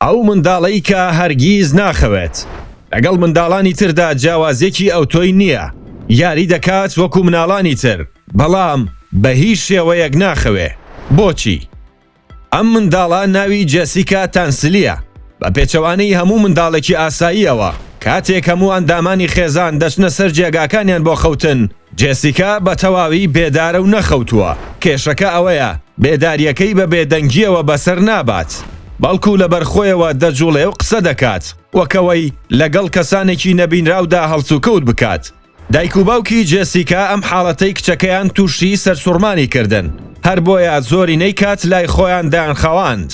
ئەو منداڵەی کە هەرگیز ناخەوێت لەگەڵ منداڵانی تردا جیاوازێکی ئەوتۆی نییە، یاری دەکات وەکو مناڵانی تر، بەڵام بە هیچ شێوەیەک ناخەوێ. بۆچی؟ ئەم منداڵە ناوی جێسیکا تانسلیە، بە پێچەوانەی هەموو منداڵێکی ئاساییەوە. کاتێک هەموو ئەندامانی خێزان دەچنە سەر جێگاکانیان بۆ خەوتن، جێسیکا بە تەواوی بێدارە و نەخەوتووە. کێشەکە ئەوەیە بێداریەکەی بە بێدەنگیەوە بەسەر نابات، بەڵکو لە بەرخۆیەوە دەجوڵێ و قسە دەکات، وەکەوەی لەگەڵ کەسانێکی نەبینراودا هەڵسوکەوت بکات. دایک و باوکی جێسیکا ئەم حاڵەتەی کچەکەیان تووشی سەرسوڕمانی کردن، هەر بۆیە زۆری نەیکات لای خۆیان دایانخەواند.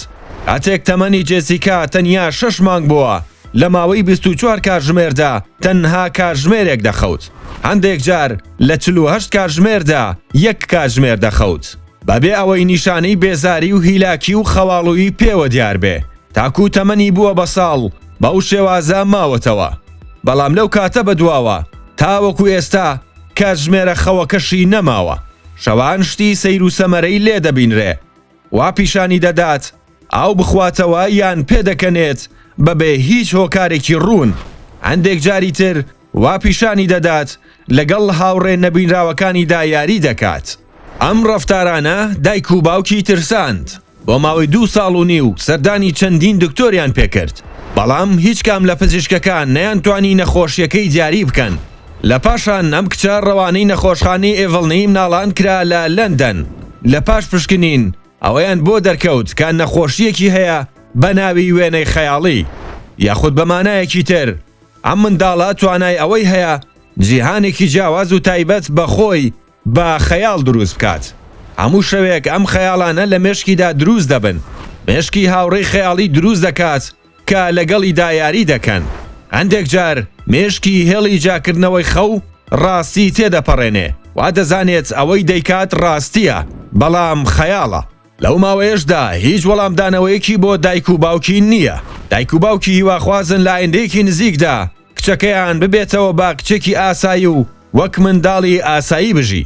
کاتێک تەمەنی جێسیکا تەنیا 6 مانگ بووە، لە ماوەی 24 کاتژمێردا تەنها کاتژمێرێک دەخەوت. هەندێک جار لە 48 کاتژمێردا 1 کاتژمێر دەخەوت، بەبێ ئەوەی نیشانەی بێزاری و هیلاکی و خەواڵووی پێوە دیار بێ. تاکو تەمەنی بووە بە ساڵ بەو شێوازە ماوەتەوە، بەڵام لەو کاتە بەدواوە تاوەکو ئێستا کاتژمێرە خەوەکەشی نەماوە. شەوان شتی سەیر و سەمەرەی لێ دەبینرێ، وا پیشانی دەدات ئاو بخواتەوە یان پێدەکەنێت بەبێ هیچ هۆکارێکی ڕوون. هەندێک جاری تر وا پیشانی دەدات لەگەڵ هاوڕێ نەبینراوەکانیدا یاری دەکات. ئەم ڕەفتارانە دایک و باوکی ترساند. بۆ ماوەی 2 ساڵ و نیو سەردانی چەندین دکتۆریان پێکرد، بەڵام هیچ کام لە پزیشکەکان نەیانتوانی نەخۆشیەکەی دیاری بکەن. لە پاشان ئەم کچە ڕەوانەی نەخۆشخانەی ئێڤڵنەی مناڵان کرا لە لەندەن. لە پاش پشکنین ئەوەیان بۆ دەرکەوت کە نەخۆشیەکی هەیە بە ناوی وێنەی خەیاڵی، یاخود بە مانایەکی تر ئەم منداڵە توانای ئەوەی هەیە جیهانێکی جیاواز و تایبەت بە خۆی بە خەیاڵ دروست بکات. هەموو شەوێک ئەم خەیاڵانە لە مێشکیدا دروست دەبن، مێشکی هاوڕێی خەیاڵی دروست دەکات کە لەگەڵی دایاری دەکەن. هەندێک جار مێشکی هێڵی جاکردنەوەی خەو ڕاستی تێدەپەڕێنێ، وا دەزانێت ئەوەی دەیکات ڕاستیە، بەڵام خەیاڵە. لەو ماوەیەشدا هیچ وەڵامدانەوەیەکی بۆ دایک و باوکی نییە. دایک و باوکی هیواخوازن لە ئایندەیەکی نزیکدا کچەکەیان ببێتەوە با کچێکی ئاسایی و وەک منداڵی ئاسایی بژی.